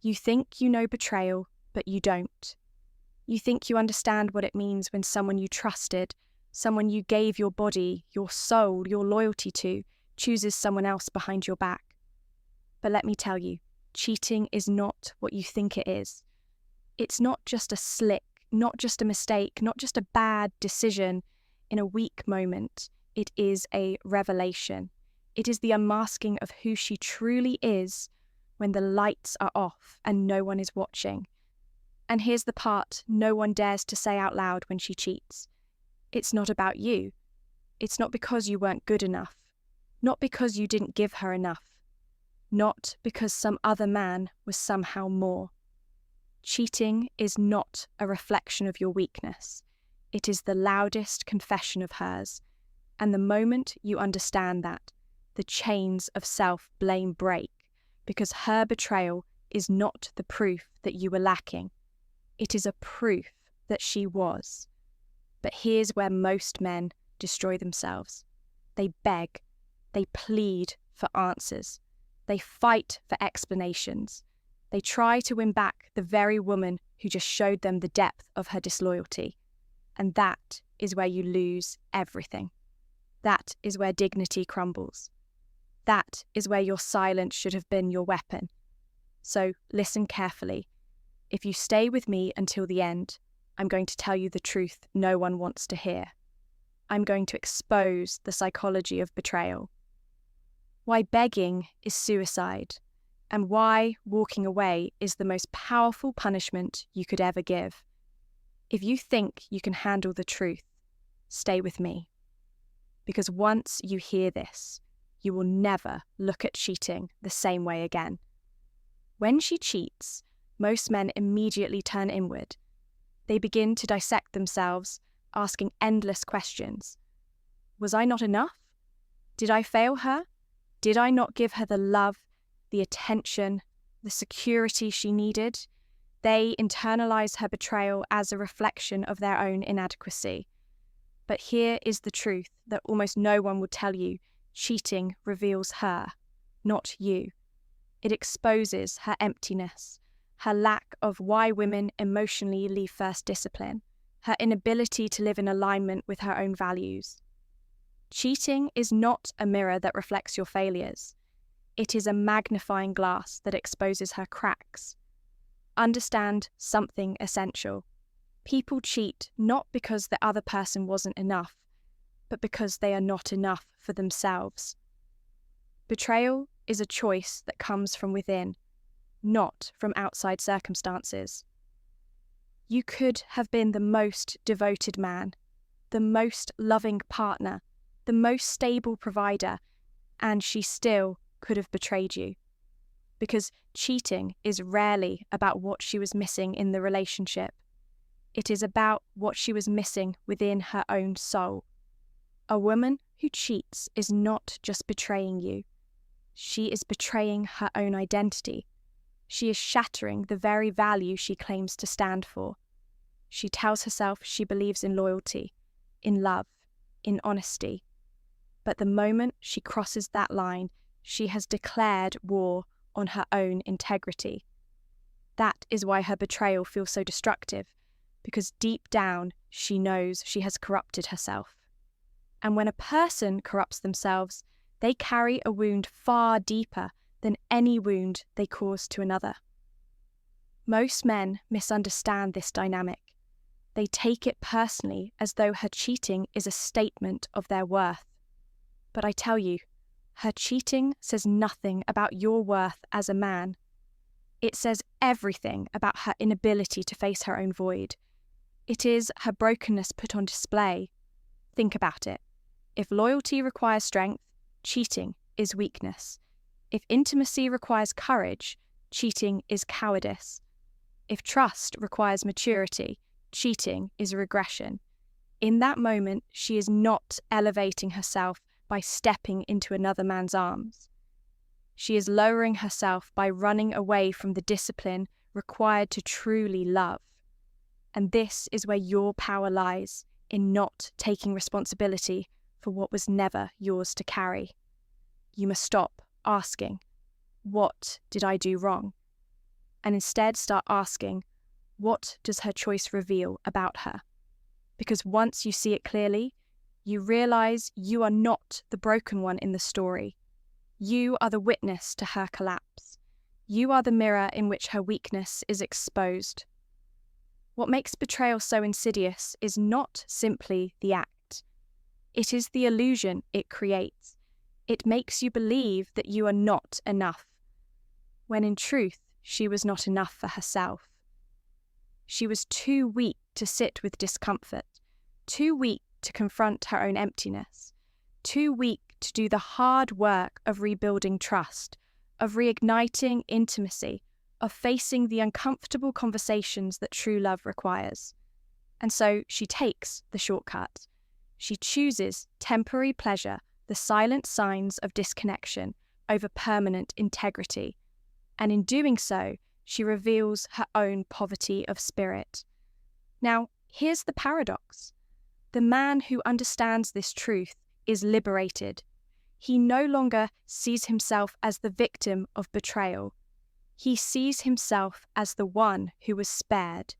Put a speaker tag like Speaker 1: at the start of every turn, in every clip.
Speaker 1: You think you know betrayal, but you don't. You think you understand what it means when someone you trusted, someone you gave your body, your soul, your loyalty to, chooses someone else behind your back. But let me tell you, cheating is not what you think it is. It's not just a slip, not just a mistake, not just a bad decision in a weak moment. It is a revelation. It is the unmasking of who she truly is when the lights are off and no one is watching. And here's the part no one dares to say out loud when she cheats. It's not about you. It's not because you weren't good enough. Not because you didn't give her enough. Not because some other man was somehow more. Cheating is not a reflection of your weakness. It is the loudest confession of hers. And the moment you understand that, the chains of self-blame break, because her betrayal is not the proof that you were lacking. It is a proof that she was. But here's where most men destroy themselves. They beg, they plead for answers, they fight for explanations. They try to win back the very woman who just showed them the depth of her disloyalty. And that is where you lose everything. That is where dignity crumbles. That is where your silence should have been your weapon. So listen carefully. If you stay with me until the end, I'm going to tell you the truth no one wants to hear. I'm going to expose the psychology of betrayal. Why begging is suicide, and why walking away is the most powerful punishment you could ever give. If you think you can handle the truth, stay with me. Because once you hear this, you will never look at cheating the same way again. When she cheats, most men immediately turn inward. They begin to dissect themselves, asking endless questions. Was I not enough? Did I fail her? Did I not give her the love, the attention, the security she needed? They internalize her betrayal as a reflection of their own inadequacy. But here is the truth that almost no one will tell you. Cheating reveals her, not you. It exposes her emptiness, her lack of why women emotionally leave first discipline, her inability to live in alignment with her own values. Cheating is not a mirror that reflects your failures. It is a magnifying glass that exposes her cracks. Understand something essential. People cheat not because the other person wasn't enough, but because they are not enough for themselves. Betrayal is a choice that comes from within, not from outside circumstances. You could have been the most devoted man, the most loving partner, the most stable provider, and she still could have betrayed you. Because cheating is rarely about what she was missing in the relationship. It is about what she was missing within her own soul. A woman who cheats is not just betraying you. She is betraying her own identity. She is shattering the very value she claims to stand for. She tells herself she believes in loyalty, in love, in honesty. But the moment she crosses that line, she has declared war on her own integrity. That is why her betrayal feels so destructive, because deep down she knows she has corrupted herself. And when a person corrupts themselves, they carry a wound far deeper than any wound they cause to another. Most men misunderstand this dynamic. They take it personally as though her cheating is a statement of their worth. But I tell you, her cheating says nothing about your worth as a man. It says everything about her inability to face her own void. It is her brokenness put on display. Think about it. If loyalty requires strength, cheating is weakness. If intimacy requires courage, cheating is cowardice. If trust requires maturity, cheating is regression. In that moment, she is not elevating herself by stepping into another man's arms. She is lowering herself by running away from the discipline required to truly love. And this is where your power lies, in not taking responsibility for what was never yours to carry. You must stop asking, "What did I do wrong?" and instead start asking, what does her choice reveal about her? Because once you see it clearly, you realize you are not the broken one in the story. You are the witness to her collapse. You are the mirror in which her weakness is exposed. What makes betrayal so insidious is not simply the act. It is the illusion it creates. It makes you believe that you are not enough, when in truth, she was not enough for herself. She was too weak to sit with discomfort, too weak to confront her own emptiness, too weak to do the hard work of rebuilding trust, of reigniting intimacy, of facing the uncomfortable conversations that true love requires. And so she takes the shortcut. She chooses temporary pleasure, the silent signs of disconnection, over permanent integrity. And in doing so, she reveals her own poverty of spirit. Now, here's the paradox. The man who understands this truth is liberated. He no longer sees himself as the victim of betrayal. He sees himself as the one who was spared.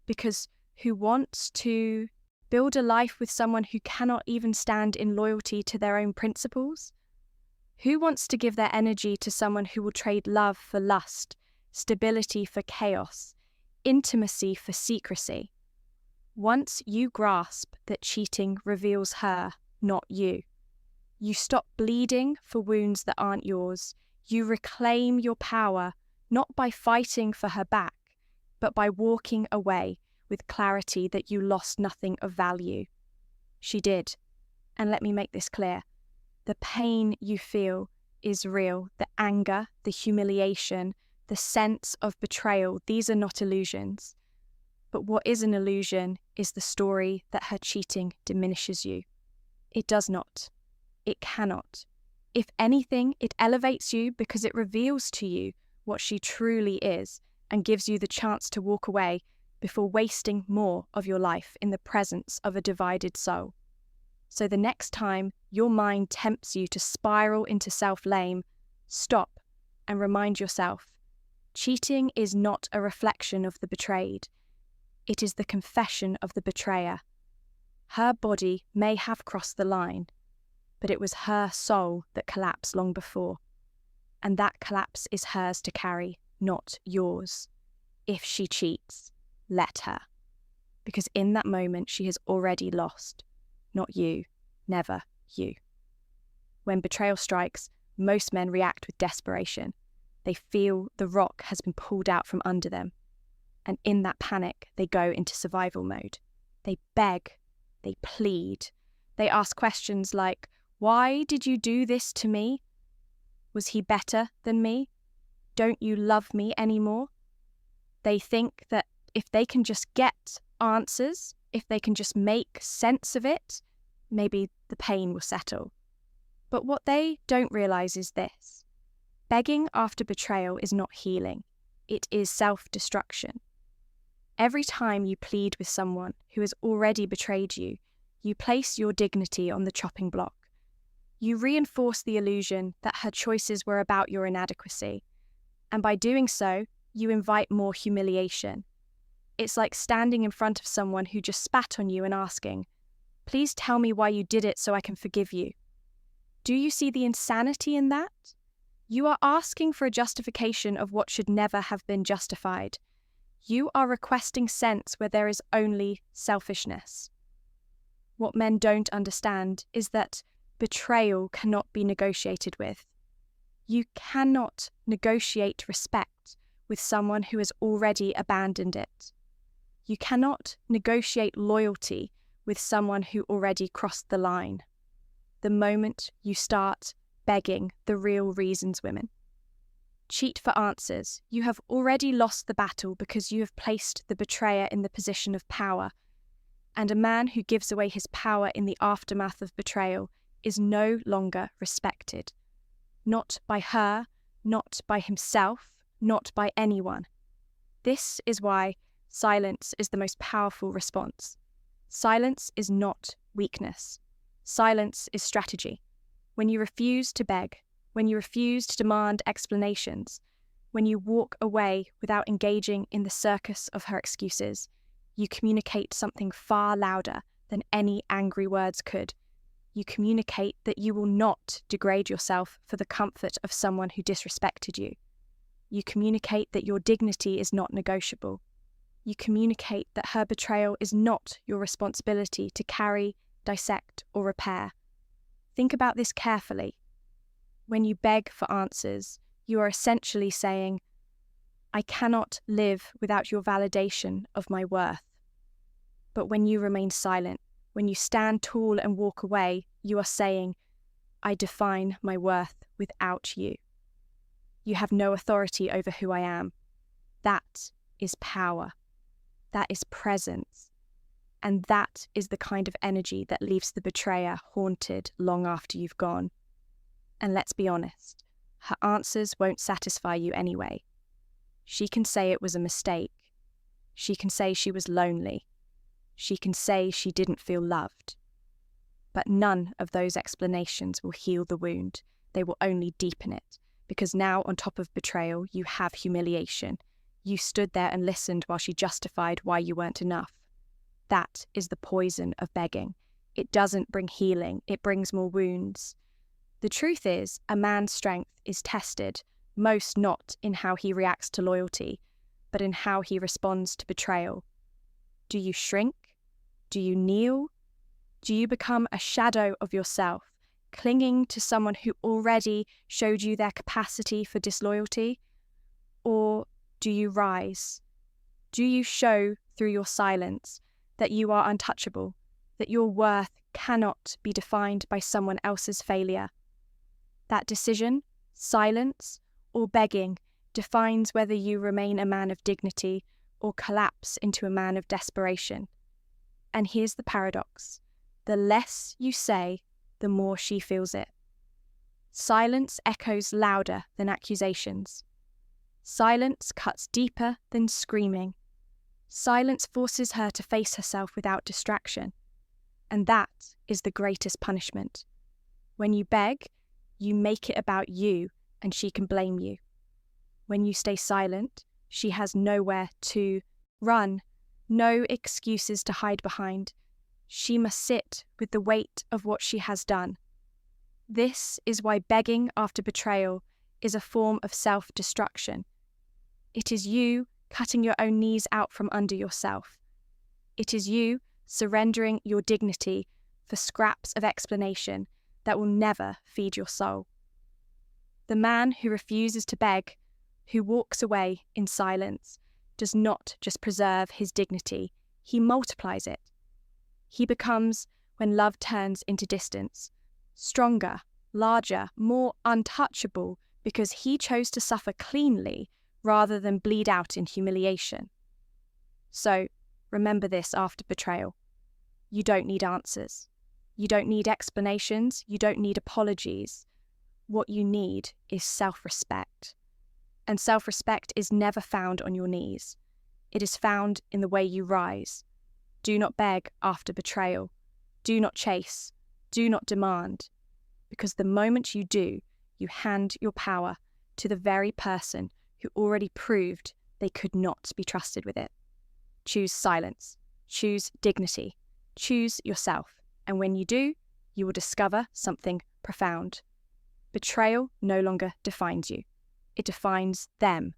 Speaker 1: Because who wants to build a life with someone who cannot even stand in loyalty to their own principles? Who wants to give their energy to someone who will trade love for lust, stability for chaos, intimacy for secrecy? Once you grasp that cheating reveals her, not you, you stop bleeding for wounds that aren't yours. You reclaim your power, not by fighting for her back, but by walking away with clarity that you lost nothing of value. She did. And let me make this clear. The pain you feel is real. The anger, the humiliation, the sense of betrayal, these are not illusions. But what is an illusion is the story that her cheating diminishes you. It does not. It cannot. If anything, it elevates you because it reveals to you what she truly is and gives you the chance to walk away before wasting more of your life in the presence of a divided soul. So the next time your mind tempts you to spiral into self-blame, stop and remind yourself, cheating is not a reflection of the betrayed. It is the confession of the betrayer. Her body may have crossed the line, but it was her soul that collapsed long before. And that collapse is hers to carry, not yours. If she cheats, let her. Because in that moment she has already lost. Not you, never you. When betrayal strikes, most men react with desperation. They feel the rock has been pulled out from under them. And in that panic, they go into survival mode. They beg, they plead. They ask questions like, why did you do this to me? Was he better than me? Don't you love me anymore? They think that if they can just get answers, if they can just make sense of it, maybe the pain will settle. But what they don't realize is this. Begging after betrayal is not healing. It is self-destruction. Every time you plead with someone who has already betrayed you, you place your dignity on the chopping block. You reinforce the illusion that her choices were about your inadequacy. And by doing so, you invite more humiliation. It's like standing in front of someone who just spat on you and asking, please tell me why you did it so I can forgive you. Do you see the insanity in that? You are asking for a justification of what should never have been justified. You are requesting sense where there is only selfishness. What men don't understand is that betrayal cannot be negotiated with. You cannot negotiate respect with someone who has already abandoned it. You cannot negotiate loyalty with someone who already crossed the line. The moment you start begging the real reasons, women. Cheat for answers. You have already lost the battle because you have placed the betrayer in the position of power. And a man who gives away his power in the aftermath of betrayal is no longer respected. Not by her, not by himself, not by anyone. This is why silence is the most powerful response. Silence is not weakness. Silence is strategy. When you refuse to beg, when you refuse to demand explanations, When you walk away without engaging in the circus of her excuses, you communicate something far louder than any angry words could. You communicate that you will not degrade yourself for the comfort of someone who disrespected you. You communicate that your dignity is not negotiable. You communicate that her betrayal is not your responsibility to carry, dissect, or repair. Think about this carefully. When you beg for answers, you are essentially saying, I cannot live without your validation of my worth. But when you remain silent, when you stand tall and walk away, you are saying, I define my worth without you. You have no authority over who I am. That is power. That is presence. And that is the kind of energy that leaves the betrayer haunted long after you've gone. And let's be honest, her answers won't satisfy you anyway. She can say it was a mistake. She can say she was lonely. She can say she didn't feel loved. But none of those explanations will heal the wound. They will only deepen it, because now on top of betrayal, you have humiliation. You stood there and listened while she justified why you weren't enough. That is the poison of begging. It doesn't bring healing, it brings more wounds. The truth is, a man's strength is tested, most not in how he reacts to loyalty, but in how he responds to betrayal. Do you shrink? Do you kneel? Do you become a shadow of yourself, clinging to someone who already showed you their capacity for disloyalty? Or do you rise? Do you show through your silence that you are untouchable, that your worth cannot be defined by someone else's failure? That decision, silence, or begging defines whether you remain a man of dignity or collapse into a man of desperation. And here's the paradox. The less you say, the more she feels it. Silence echoes louder than accusations. Silence cuts deeper than screaming. Silence forces her to face herself without distraction. And that is the greatest punishment. When you beg, you make it about you and she can blame you. When you stay silent, she has nowhere to run, no excuses to hide behind. She must sit with the weight of what she has done. This is why begging after betrayal is a form of self-destruction. It is you cutting your own knees out from under yourself. It is you surrendering your dignity for scraps of explanation that will never feed your soul. The man who refuses to beg, who walks away in silence, does not just preserve his dignity, he multiplies it. He becomes, when love turns into distance, stronger, larger, more untouchable because he chose to suffer cleanly rather than bleed out in humiliation. So, remember this after betrayal. You don't need answers. You don't need explanations. You don't need apologies. What you need is self-respect. And self-respect is never found on your knees. It is found in the way you rise. Do not beg after betrayal. Do not chase. Do not demand. Because the moment you do, you hand your power to the very person who already proved they could not be trusted with it. Choose silence. Choose dignity. Choose yourself. And when you do, you will discover something profound. Betrayal no longer defines you. It defines them.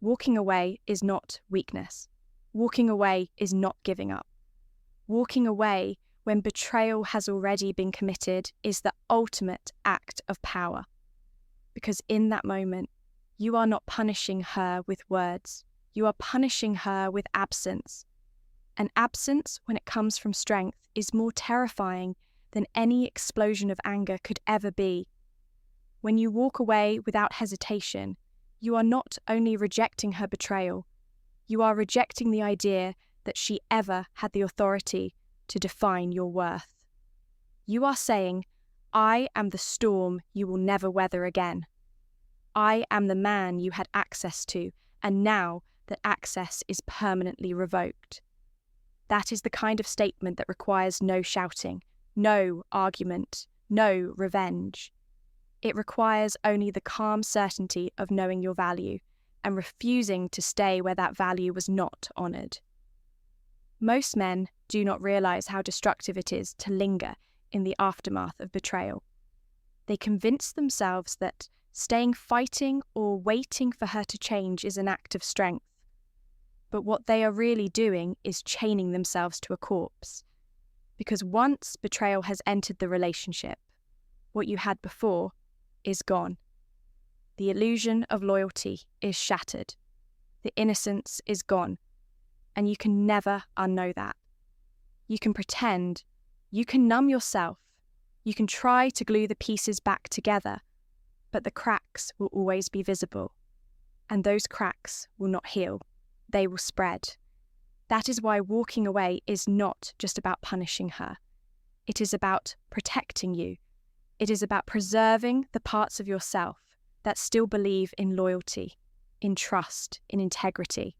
Speaker 1: Walking away is not weakness. Walking away is not giving up. Walking away when betrayal has already been committed is the ultimate act of power. Because in that moment, you are not punishing her with words. You are punishing her with absence. And absence, when it comes from strength, is more terrifying than any explosion of anger could ever be. When you walk away without hesitation, you are not only rejecting her betrayal, you are rejecting the idea that she ever had the authority to define your worth. You are saying, I am the storm you will never weather again. I am the man you had access to, and now that access is permanently revoked. That is the kind of statement that requires no shouting, no argument, no revenge. It requires only the calm certainty of knowing your value and refusing to stay where that value was not honoured. Most men do not realise how destructive it is to linger in the aftermath of betrayal. They convince themselves that staying fighting or waiting for her to change is an act of strength. But what they are really doing is chaining themselves to a corpse. Because once betrayal has entered the relationship, what you had before is gone. The illusion of loyalty is shattered. The innocence is gone. And you can never unknow that. You can pretend, you can numb yourself, you can try to glue the pieces back together, but the cracks will always be visible. And those cracks will not heal, they will spread. That is why walking away is not just about punishing her. It is about protecting you. It is about preserving the parts of yourself that still believe in loyalty, in trust, in integrity.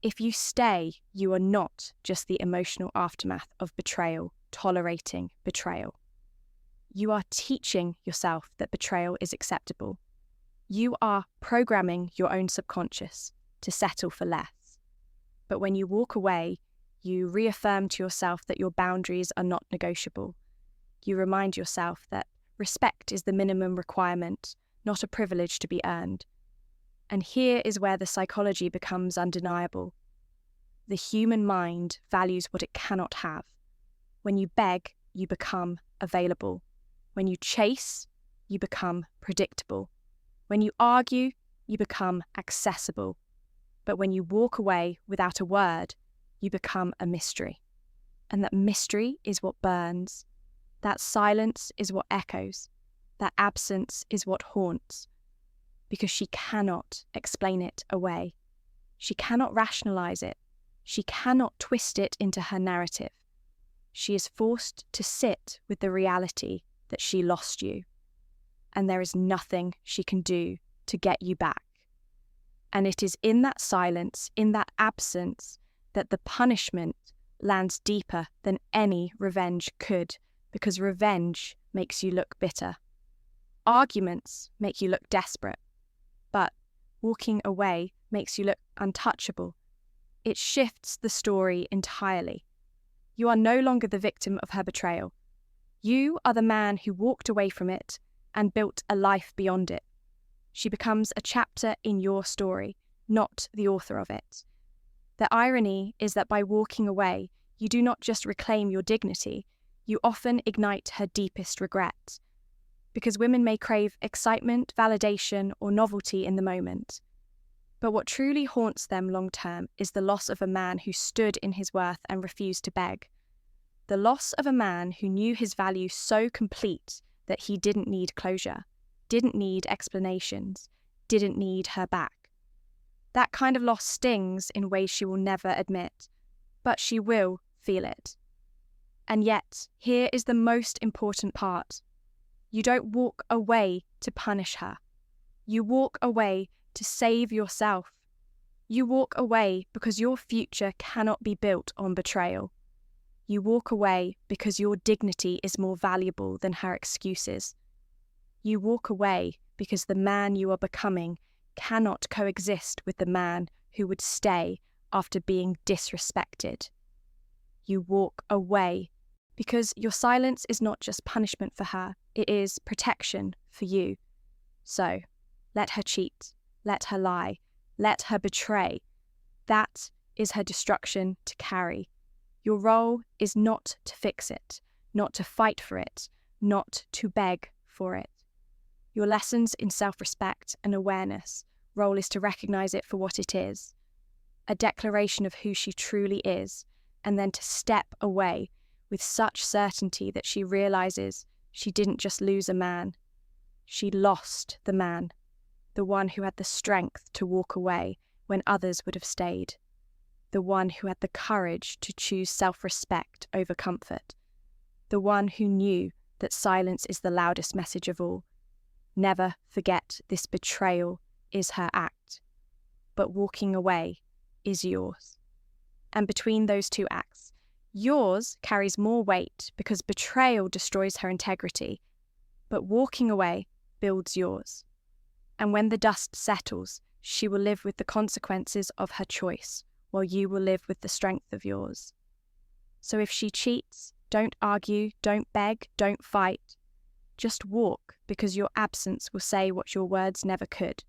Speaker 1: If you stay, you are not just the emotional aftermath of betrayal, tolerating betrayal. You are teaching yourself that betrayal is acceptable. You are programming your own subconscious to settle for less. But when you walk away, you reaffirm to yourself that your boundaries are not negotiable. You remind yourself that respect is the minimum requirement, not a privilege to be earned. And here is where the psychology becomes undeniable. The human mind values what it cannot have. When you beg, you become available. When you chase, you become predictable. When you argue, you become accessible. But when you walk away without a word, you become a mystery. And that mystery is what burns. That silence is what echoes. That absence is what haunts. Because she cannot explain it away. She cannot rationalize it. She cannot twist it into her narrative. She is forced to sit with the reality that she lost you. And there is nothing she can do to get you back. And it is in that silence, in that absence, that the punishment lands deeper than any revenge could, because revenge makes you look bitter. Arguments make you look desperate, but walking away makes you look untouchable. It shifts the story entirely. You are no longer the victim of her betrayal. You are the man who walked away from it and built a life beyond it. She becomes a chapter in your story, not the author of it. The irony is that by walking away, you do not just reclaim your dignity, you often ignite her deepest regret. Because women may crave excitement, validation, or novelty in the moment. But what truly haunts them long term is the loss of a man who stood in his worth and refused to beg. The loss of a man who knew his value so complete that he didn't need closure, didn't need explanations, didn't need her back. That kind of loss stings in ways she will never admit, but she will feel it. And yet, here is the most important part. You don't walk away to punish her. You walk away to save yourself. You walk away because your future cannot be built on betrayal. You walk away because your dignity is more valuable than her excuses. You walk away because the man you are becoming cannot coexist with the man who would stay after being disrespected. You walk away because your silence is not just punishment for her, it is protection for you. So, let her cheat, let her lie, let her betray. That is her destruction to carry. Your role is not to fix it, not to fight for it, not to beg for it. Your lessons in self-respect and awareness role is to recognize it for what it is, a declaration of who she truly is, and then to step away with such certainty that she realizes she didn't just lose a man, she lost the man, the one who had the strength to walk away when others would have stayed, the one who had the courage to choose self-respect over comfort, the one who knew that silence is the loudest message of all. Never forget this betrayal is her act, but walking away is yours. And between those two acts, yours carries more weight because betrayal destroys her integrity, but walking away builds yours. And when the dust settles, she will live with the consequences of her choice, while you will live with the strength of yours. So if she cheats, don't argue, don't beg, don't fight. Just walk, because your absence will say what your words never could.